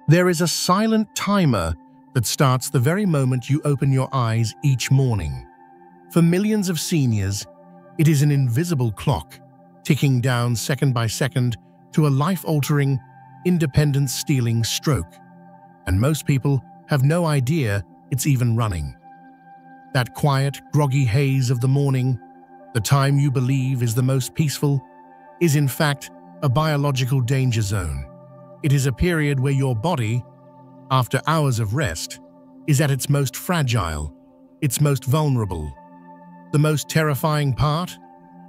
There is a silent timer that starts the very moment you open your eyes each morning. For millions of seniors, it is an invisible clock, ticking down second by second to a life-altering, independence-stealing stroke. And most people have no idea it's even running. That quiet, groggy haze of the morning, the time you believe is the most peaceful, is in fact a biological danger zone. It is a period where your body, after hours of rest, is at its most fragile, its most vulnerable. The most terrifying part?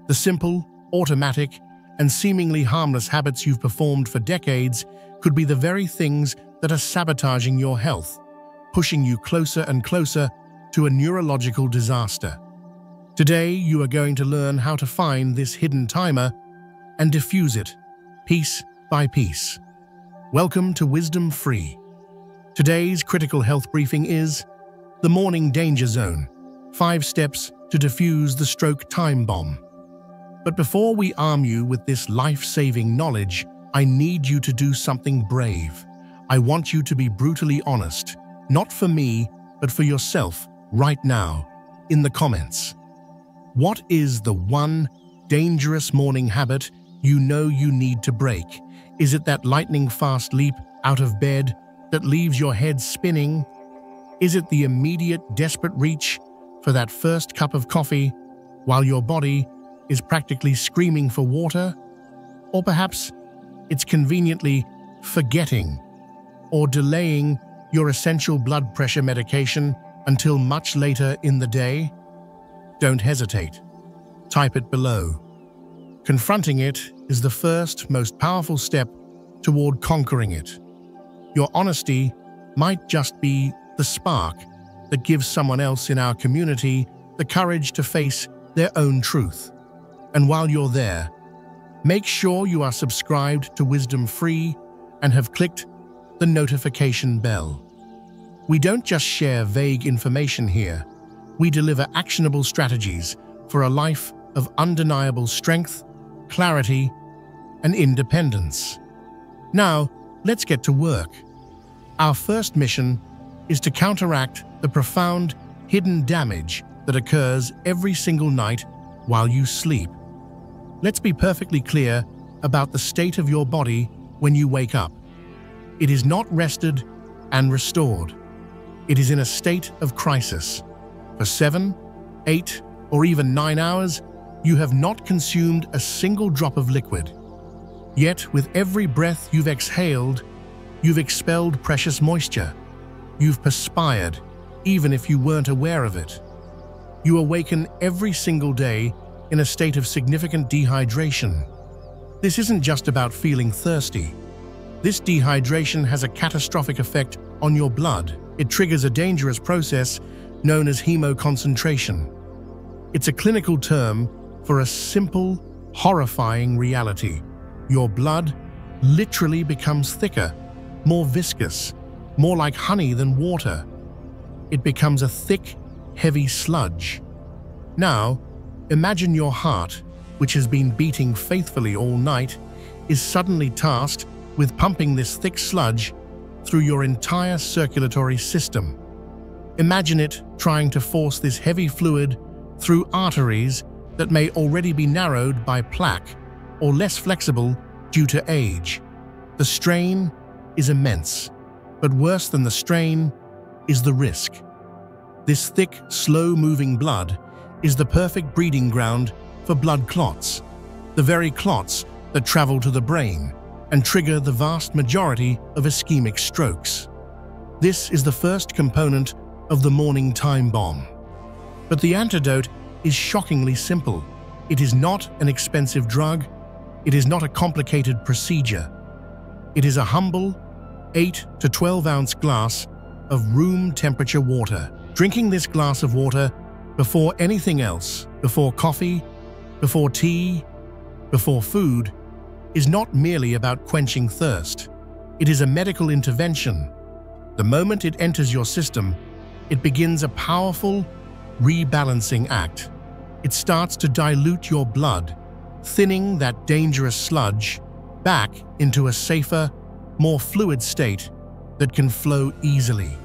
The simple, automatic, and seemingly harmless habits you've performed for decades could be the very things that are sabotaging your health, pushing you closer and closer to a neurological disaster. Today, you are going to learn how to find this hidden timer and diffuse it, piece by piece. Welcome to Wisdom Free. Today's critical health briefing is the Morning Danger Zone, 5 steps to defuse the stroke time bomb. But before we arm you with this life-saving knowledge, I need you to do something brave. I want you to be brutally honest, not for me, but for yourself right now, in the comments. What is the one dangerous morning habit you know you need to break? Is it that lightning-fast leap out of bed that leaves your head spinning? Is it the immediate, desperate reach for that first cup of coffee while your body is practically screaming for water? Or perhaps it's conveniently forgetting or delaying your essential blood pressure medication until much later in the day? Don't hesitate. Type it below. Confronting it is the first, most powerful step toward conquering it. Your honesty might just be the spark that gives someone else in our community the courage to face their own truth. And while you're there, make sure you are subscribed to Wisdom Free and have clicked the notification bell. We don't just share vague information here. We deliver actionable strategies for a life of undeniable strength, clarity, and independence. Now, let's get to work. Our first mission is to counteract the profound, hidden damage that occurs every single night while you sleep. Let's be perfectly clear about the state of your body when you wake up. It is not rested and restored. It is in a state of crisis. For 7, 8, or even 9 hours, you have not consumed a single drop of liquid. Yet, with every breath you've exhaled, you've expelled precious moisture. You've perspired, even if you weren't aware of it. You awaken every single day in a state of significant dehydration. This isn't just about feeling thirsty. This dehydration has a catastrophic effect on your blood. It triggers a dangerous process known as hemoconcentration. It's a clinical term for a simple, horrifying reality. Your blood literally becomes thicker, more viscous, more like honey than water. It becomes a thick, heavy sludge. Now, imagine your heart, which has been beating faithfully all night, is suddenly tasked with pumping this thick sludge through your entire circulatory system. Imagine it trying to force this heavy fluid through arteries that may already be narrowed by plaque or less flexible due to age. The strain is immense, but worse than the strain is the risk. This thick, slow-moving blood is the perfect breeding ground for blood clots, the very clots that travel to the brain and trigger the vast majority of ischemic strokes. This is the first component of the morning time bomb. But the antidote is shockingly simple. It is not an expensive drug. It is not a complicated procedure. It is a humble 8 to 12-ounce glass of room-temperature water. Drinking this glass of water before anything else, before coffee, before tea, before food, is not merely about quenching thirst. It is a medical intervention. The moment it enters your system, it begins a powerful rebalancing act. It starts to dilute your blood, thinning that dangerous sludge back into a safer, more fluid state that can flow easily.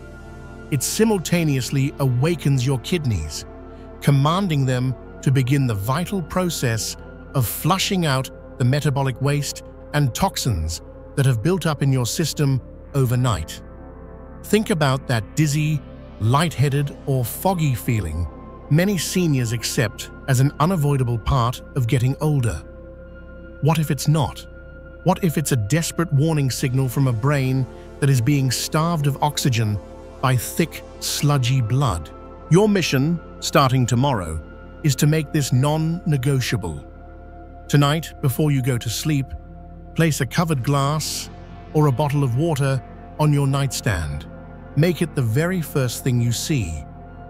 It simultaneously awakens your kidneys, commanding them to begin the vital process of flushing out the metabolic waste and toxins that have built up in your system overnight. Think about that dizzy, lightheaded, or foggy feeling many seniors accept as an unavoidable part of getting older. What if it's not? What if it's a desperate warning signal from a brain that is being starved of oxygen by thick, sludgy blood? Your mission, starting tomorrow, is to make this non-negotiable. Tonight, before you go to sleep, place a covered glass or a bottle of water on your nightstand. Make it the very first thing you see,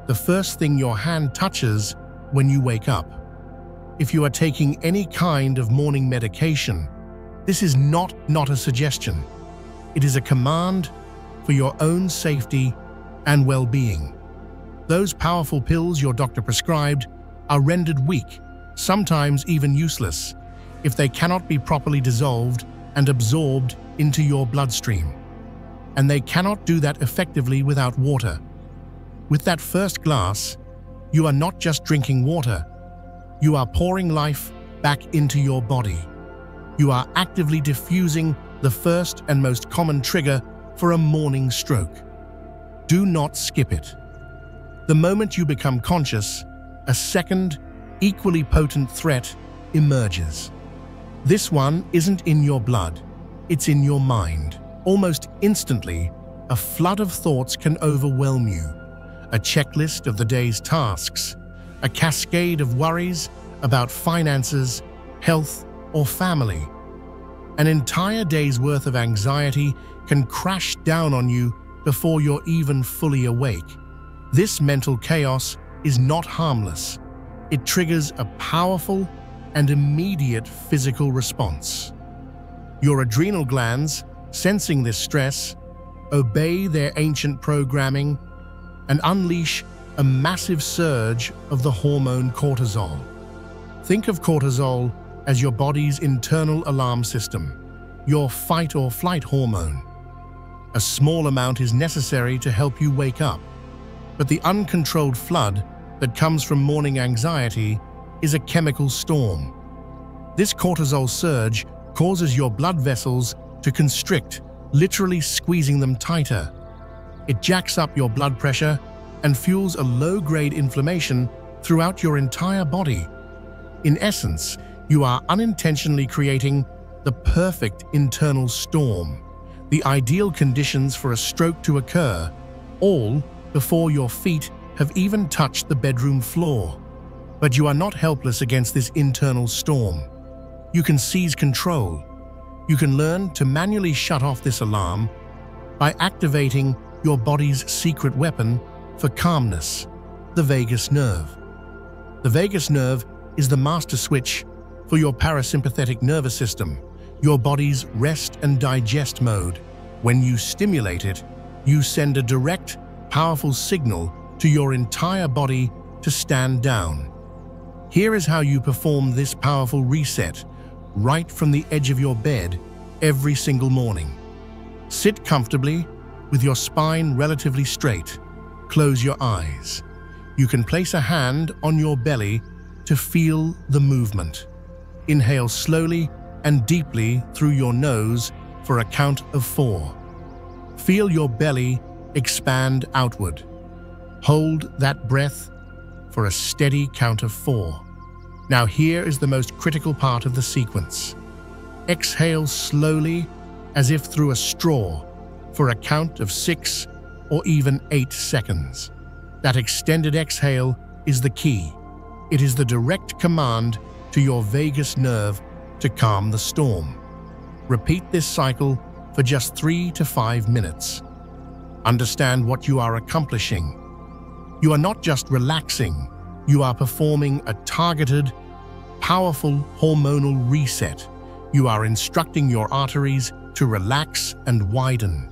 the first thing your hand touches when you wake up. If you are taking any kind of morning medication, this is not a suggestion. It is a command for your own safety and well-being. Those powerful pills your doctor prescribed are rendered weak, sometimes even useless, if they cannot be properly dissolved and absorbed into your bloodstream. And they cannot do that effectively without water. With that first glass, you are not just drinking water, you are pouring life back into your body. You are actively diffusing the first and most common trigger for a morning stroke. Do not skip it. The moment you become conscious, a second, equally potent threat emerges. This one isn't in your blood, it's in your mind. Almost instantly, a flood of thoughts can overwhelm you. A checklist of the day's tasks, a cascade of worries about finances, health, or family. An entire day's worth of anxiety can crash down on you before you're even fully awake. This mental chaos is not harmless. It triggers a powerful and immediate physical response. Your adrenal glands, sensing this stress, obey their ancient programming and unleash a massive surge of the hormone cortisol. Think of cortisol as your body's internal alarm system, your fight or flight hormone. A small amount is necessary to help you wake up, but the uncontrolled flood that comes from morning anxiety is a chemical storm. This cortisol surge causes your blood vessels to constrict, literally squeezing them tighter. It jacks up your blood pressure and fuels a low-grade inflammation throughout your entire body. In essence, you are unintentionally creating the perfect internal storm, the ideal conditions for a stroke to occur, all before your feet have even touched the bedroom floor. But you are not helpless against this internal storm. You can seize control. You can learn to manually shut off this alarm by activating your body's secret weapon for calmness, the vagus nerve. The vagus nerve is the master switch for your parasympathetic nervous system, your body's rest and digest mode. When you stimulate it, you send a direct, powerful signal to your entire body to stand down. Here is how you perform this powerful reset right from the edge of your bed every single morning. Sit comfortably with your spine relatively straight. Close your eyes. You can place a hand on your belly to feel the movement. Inhale slowly and deeply through your nose for a count of 4. Feel your belly expand outward. Hold that breath for a steady count of 4. Now here is the most critical part of the sequence. Exhale slowly, as if through a straw, for a count of 6 or even 8 seconds. That extended exhale is the key. It is the direct command to your vagus nerve to calm the storm. Repeat this cycle for just 3 to 5 minutes. Understand what you are accomplishing. You are not just relaxing, you are performing a targeted, powerful hormonal reset. You are instructing your arteries to relax and widen.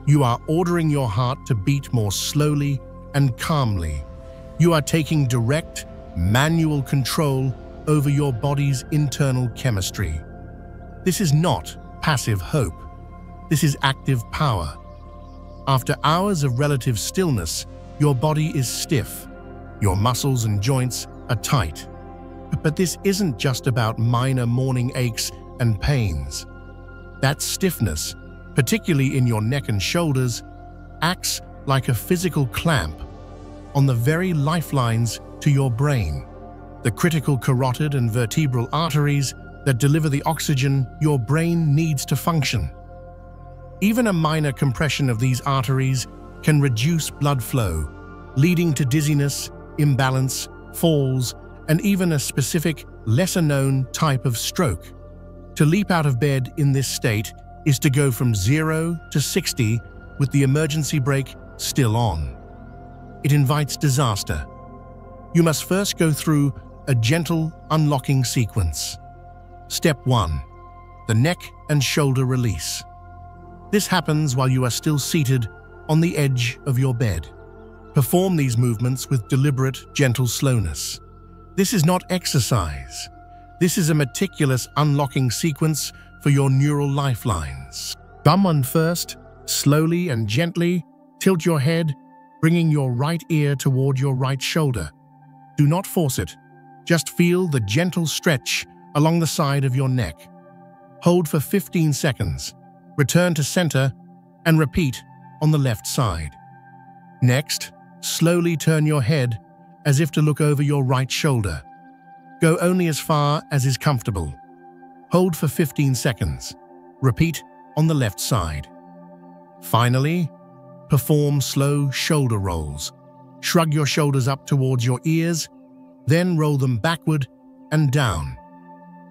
You are ordering your heart to beat more slowly and calmly. You are taking direct, manual control over your body's internal chemistry. This is not passive hope. This is active power. After hours of relative stillness, your body is stiff. Your muscles and joints are tight. But this isn't just about minor morning aches and pains. That stiffness, particularly in your neck and shoulders, acts like a physical clamp on the very lifelines to your brain, the critical carotid and vertebral arteries that deliver the oxygen your brain needs to function. Even a minor compression of these arteries can reduce blood flow, leading to dizziness, imbalance, falls, and even a specific, lesser-known type of stroke. To leap out of bed in this state is to go from 0 to 60 with the emergency brake still on. It invites disaster. You must first go through a gentle unlocking sequence. Step 1. The neck and shoulder release. This happens while you are still seated on the edge of your bed. Perform these movements with deliberate, gentle slowness. This is not exercise. This is a meticulous unlocking sequence for your neural lifelines. Thumb on first, slowly and gently, tilt your head, bringing your right ear toward your right shoulder. Do not force it. Just feel the gentle stretch along the side of your neck. Hold for 15 seconds. Return to center and repeat on the left side. Next, slowly turn your head as if to look over your right shoulder. Go only as far as is comfortable. Hold for 15 seconds. Repeat on the left side. Finally, perform slow shoulder rolls. Shrug your shoulders up towards your ears, then roll them backward and down.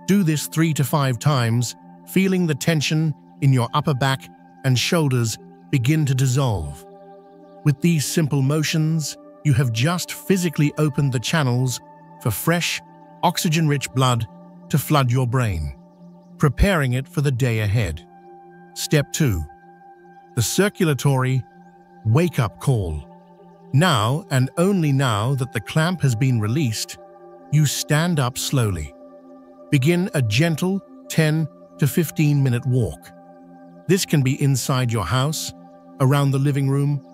Do this 3 to 5 times, feeling the tension in your upper back and shoulders begin to dissolve. With these simple motions, you have just physically opened the channels for fresh, oxygen-rich blood to flood your brain, preparing it for the day ahead. Step 2. The circulatory wake-up call. Now, and only now that the clamp has been released, you stand up slowly. Begin a gentle 10 to 15-minute walk. This can be inside your house, around the living room,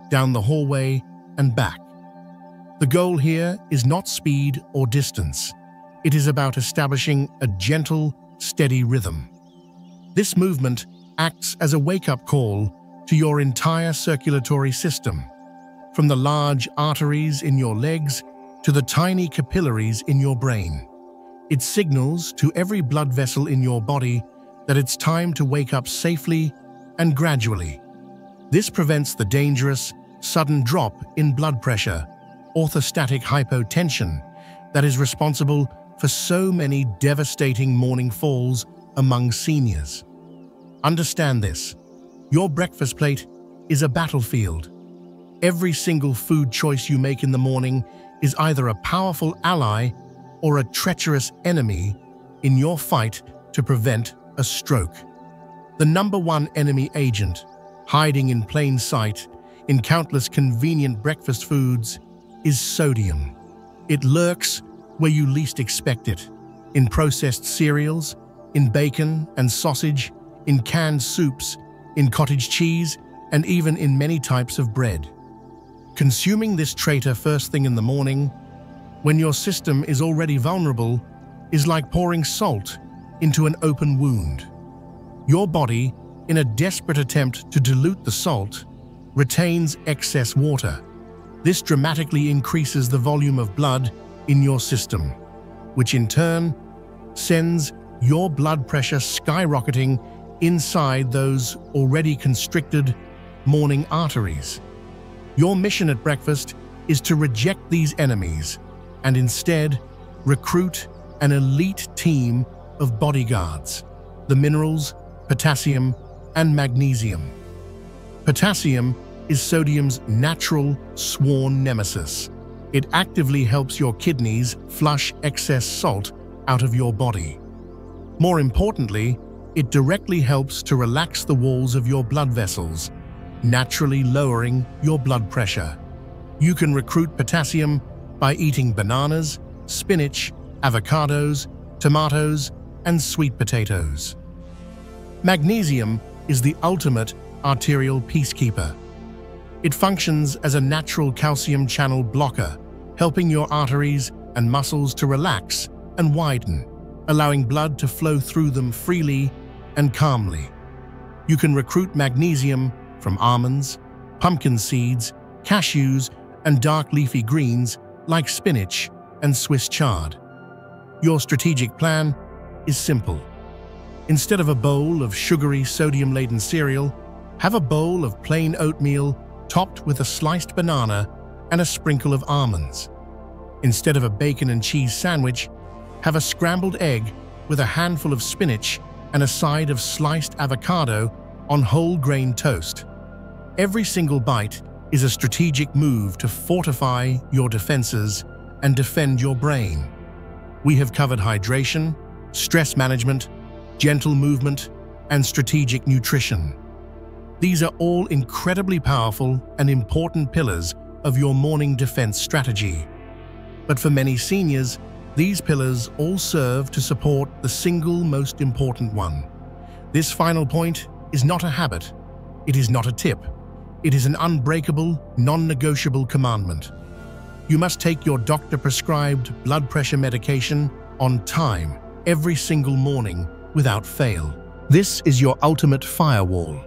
down the hallway, and back. The goal here is not speed or distance. It is about establishing a gentle, steady rhythm. This movement acts as a wake-up call to your entire circulatory system, from the large arteries in your legs to the tiny capillaries in your brain. It signals to every blood vessel in your body that it's time to wake up safely and gradually. This prevents the dangerous, sudden drop in blood pressure, orthostatic hypotension, that is responsible for so many devastating morning falls among seniors. Understand this. Your breakfast plate is a battlefield. Every single food choice you make in the morning is either a powerful ally or a treacherous enemy in your fight to prevent a stroke. The #1 enemy agent, hiding in plain sight in countless convenient breakfast foods, is sodium. It lurks where you least expect it, in processed cereals, in bacon and sausage, in canned soups, in cottage cheese, and even in many types of bread. Consuming this traitor first thing in the morning, when your system is already vulnerable, is like pouring salt into an open wound. Your body, in a desperate attempt to dilute the salt, retains excess water. This dramatically increases the volume of blood in your system, which in turn sends your blood pressure skyrocketing inside those already constricted morning arteries. Your mission at breakfast is to reject these enemies and instead recruit an elite team of bodyguards: the minerals, potassium, and magnesium. Potassium is sodium's natural sworn nemesis. It actively helps your kidneys flush excess salt out of your body. More importantly, it directly helps to relax the walls of your blood vessels, naturally lowering your blood pressure. You can recruit potassium by eating bananas, spinach, avocados, tomatoes, and sweet potatoes. Magnesium is the ultimate arterial peacekeeper. It functions as a natural calcium channel blocker, helping your arteries and muscles to relax and widen, allowing blood to flow through them freely and calmly. You can recruit magnesium from almonds, pumpkin seeds, cashews, and dark leafy greens like spinach and Swiss chard. Your strategic plan is simple. Instead of a bowl of sugary, sodium-laden cereal, have a bowl of plain oatmeal topped with a sliced banana and a sprinkle of almonds. Instead of a bacon and cheese sandwich, have a scrambled egg with a handful of spinach and a side of sliced avocado on whole grain toast. Every single bite is a strategic move to fortify your defenses and defend your brain. We have covered hydration, stress management, gentle movement, and strategic nutrition. These are all incredibly powerful and important pillars of your morning defense strategy. But for many seniors, these pillars all serve to support the single most important one. This final point is not a habit. It is not a tip. It is an unbreakable, non-negotiable commandment. You must take your doctor-prescribed blood pressure medication on time every single morning without fail. This is your ultimate firewall.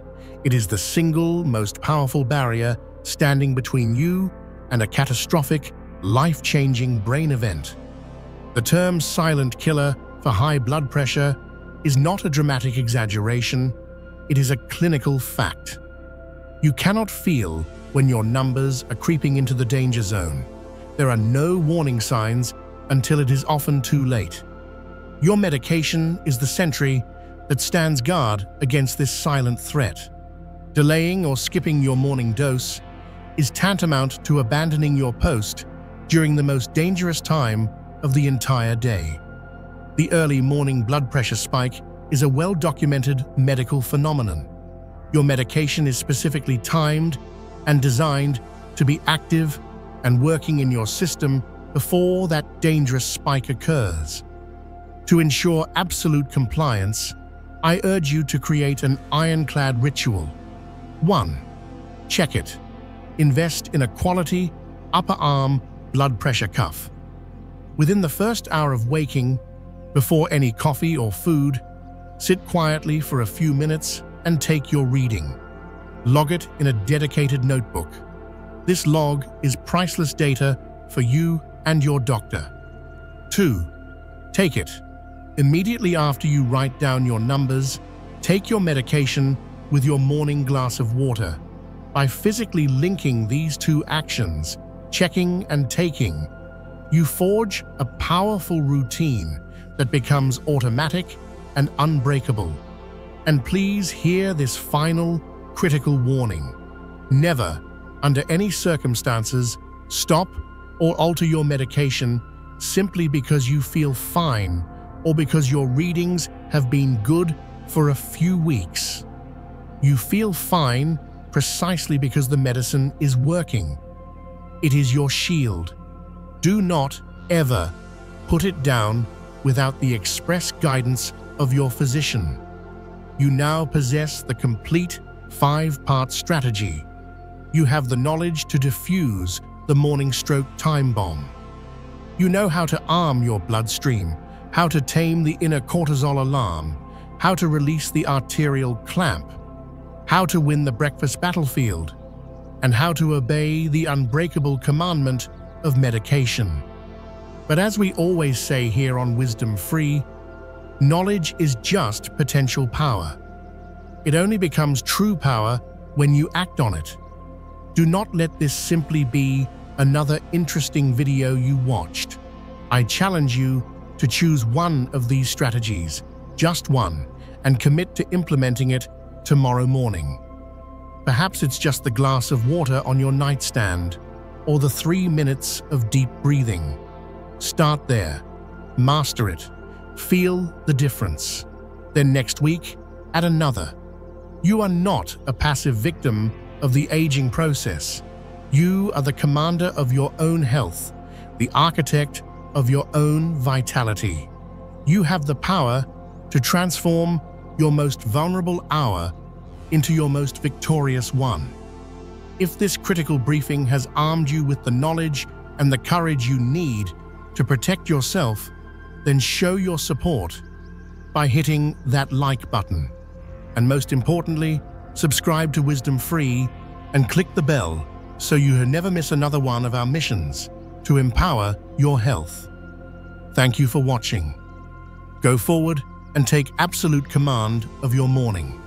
It is the single most powerful barrier standing between you and a catastrophic, life-changing brain event. The term silent killer for high blood pressure is not a dramatic exaggeration. It is a clinical fact. You cannot feel when your numbers are creeping into the danger zone. There are no warning signs until it is often too late. Your medication is the sentry that stands guard against this silent threat. Delaying or skipping your morning dose is tantamount to abandoning your post during the most dangerous time of the entire day. The early morning blood pressure spike is a well-documented medical phenomenon. Your medication is specifically timed and designed to be active and working in your system before that dangerous spike occurs. To ensure absolute compliance, I urge you to create an ironclad ritual. 1. Check it. Invest in a quality upper arm blood pressure cuff. Within the first hour of waking, before any coffee or food, sit quietly for a few minutes and take your reading. Log it in a dedicated notebook. This log is priceless data for you and your doctor. 2. Take it. Immediately after you write down your numbers, take your medication with your morning glass of water. By physically linking these two actions, checking and taking, you forge a powerful routine that becomes automatic and unbreakable. And please hear this final, critical warning. Never, under any circumstances, stop or alter your medication simply because you feel fine or because your readings have been good for a few weeks. You feel fine precisely because the medicine is working. It is your shield. Do not ever put it down without the express guidance of your physician. You now possess the complete 5-part strategy. You have the knowledge to defuse the morning stroke time bomb. You know how to arm your bloodstream, how to tame the inner cortisol alarm, how to release the arterial clamp, how to win the breakfast battlefield, and how to obey the unbreakable commandment of medication. But as we always say here on Wisdom Free, knowledge is just potential power. It only becomes true power when you act on it. Do not let this simply be another interesting video you watched. I challenge you to choose one of these strategies, just one, and commit to implementing it tomorrow morning. Perhaps it's just the glass of water on your nightstand, or the 3 minutes of deep breathing. Start there. Master it. Feel the difference. Then next week, add another. You are not a passive victim of the aging process. You are the commander of your own health, the architect of your own vitality. You have the power to transform your most vulnerable hour into your most victorious one. If this critical briefing has armed you with the knowledge and the courage you need to protect yourself, then show your support by hitting that like button. And most importantly, subscribe to Wisdom Free and click the bell so you never miss another one of our missions to empower your health. Thank you for watching. Go forward and take absolute command of your morning.